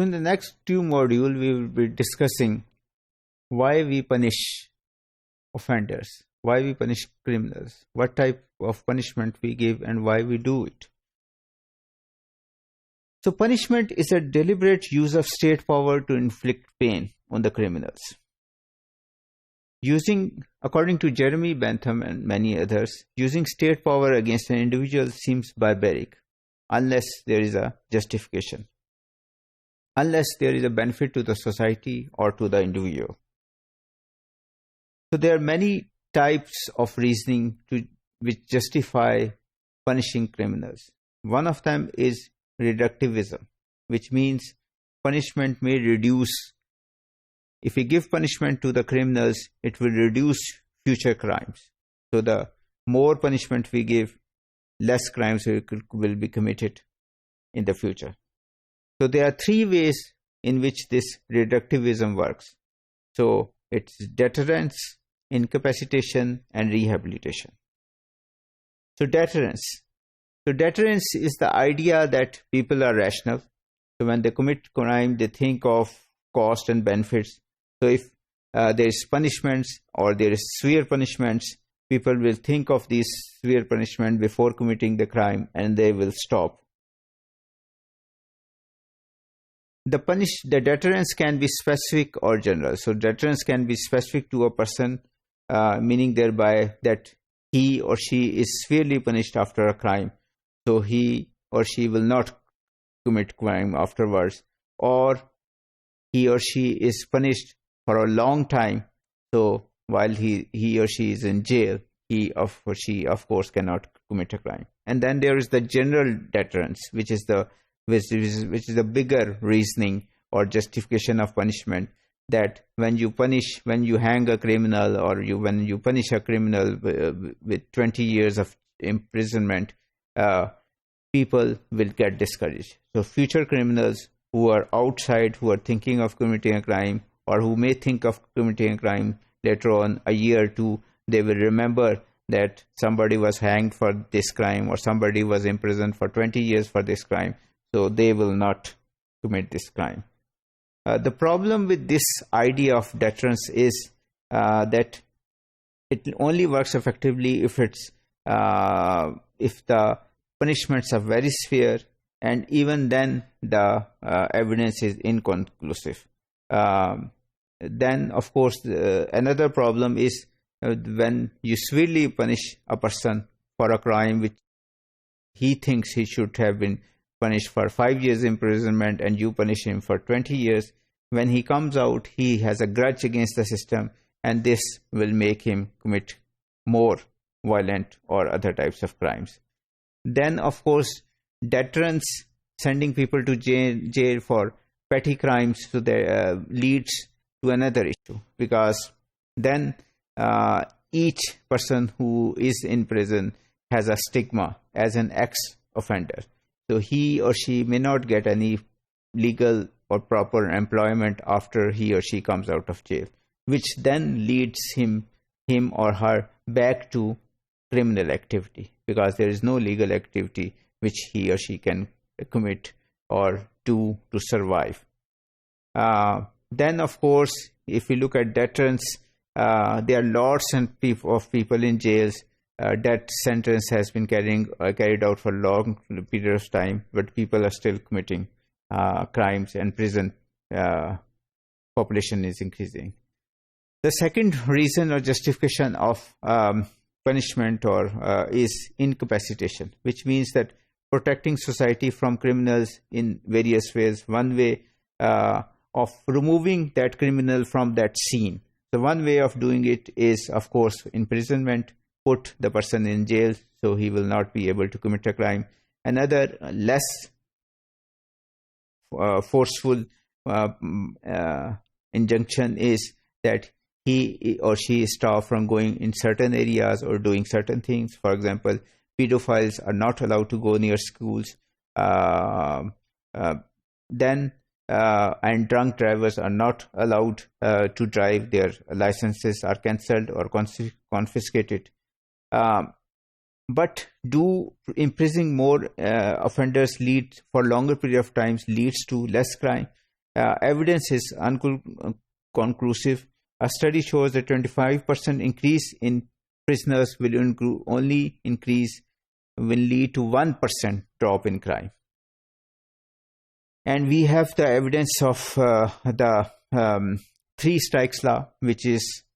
So in the next two modules, we will be discussing why we punish offenders, why we punish criminals, what type of punishment we give, and why we do it. So punishment is a deliberate use of state power to inflict pain on the criminals. According to Jeremy Bentham and many others, using state power against an individual seems barbaric unless there is a justification, unless there is a benefit to the society or to the individual. So there are many types of reasoning which justify punishing criminals. One of them is reductivism, which means punishment may reduce. If we give punishment to the criminals, it will reduce future crimes. So the more punishment we give, less crimes will be committed in the future. So there are three ways in which this reductivism works. So it's deterrence, incapacitation, and rehabilitation. So deterrence. So deterrence is the idea that people are rational. So when they commit crime, they think of cost and benefits. So if there is punishments or there is severe punishments, people will think of these severe punishment before committing the crime, and they will stop. The deterrence can be specific or general. So deterrence can be specific to a person, meaning thereby that he or she is severely punished after a crime, so he or she will not commit crime afterwards, or he or she is punished for a long time, so while he or she is in jail, he or she of course cannot commit a crime. And then there is the general deterrence, which is the bigger reasoning or justification of punishment, that when you hang a criminal, or when you punish a criminal with 20 years of imprisonment, people will get discouraged. So future criminals who are outside, who are thinking of committing a crime, or who may think of committing a crime later on, a year or two, they will remember that somebody was hanged for this crime, or somebody was imprisoned for 20 years for this crime, so they will not commit this crime. The problem with this idea of deterrence is that it only works effectively if the punishments are very severe, and even then the evidence is inconclusive. Then, of course, another problem is when you severely punish a person for a crime which he thinks he should have been punished for 5 years imprisonment, and you punish him for 20 years. When he comes out, he has a grudge against the system, and this will make him commit more violent or other types of crimes. Then, of course, deterrence, sending people to jail for petty crimes, so that leads to another issue, because then each person who is in prison has a stigma as an ex-offender. So he or she may not get any legal or proper employment after he or she comes out of jail, which then leads him or her back to criminal activity, because there is no legal activity which he or she can commit or do to survive. Then, of course, if we look at deterrence, there are lots of people in jails. Death sentence has been carried out for a long period of time, but people are still committing crimes, and prison population is increasing. The second reason or justification of punishment is incapacitation, which means that protecting society from criminals in various ways. One way of removing that criminal from that scene. So one way of doing it is, of course, imprisonment. Put the person in jail so he will not be able to commit a crime. Another less forceful injunction is that he or she is stopped from going in certain areas or doing certain things. For example, pedophiles are not allowed to go near schools. And drunk drivers are not allowed to drive. Their licenses are cancelled or confiscated. But do imprisoning more offenders for longer period of times leads to less crime? evidence is unconclusive. A study shows that 25% increase in prisoners will only increase will lead to 1% drop in crime. And we have the evidence of the three strikes law, which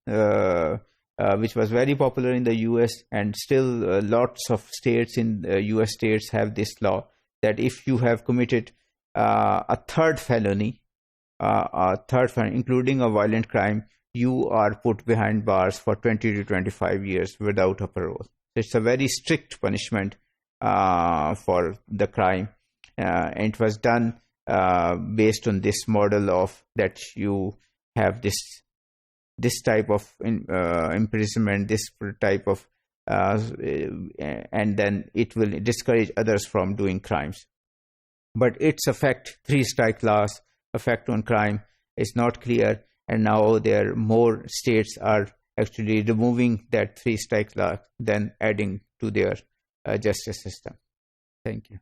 was very popular in the US, and still lots of states in US states have this law, that if you have committed a third felony, including a violent crime, you are put behind bars for 20 to 25 years without a parole. It's a very strict punishment for the crime. And it was done based on this model of that you have this type of imprisonment, this type of, and then it will discourage others from doing crimes. But its effect, three strike laws effect on crime, is not clear. And now there more states are actually removing that three strike law than adding to their justice system. Thank you.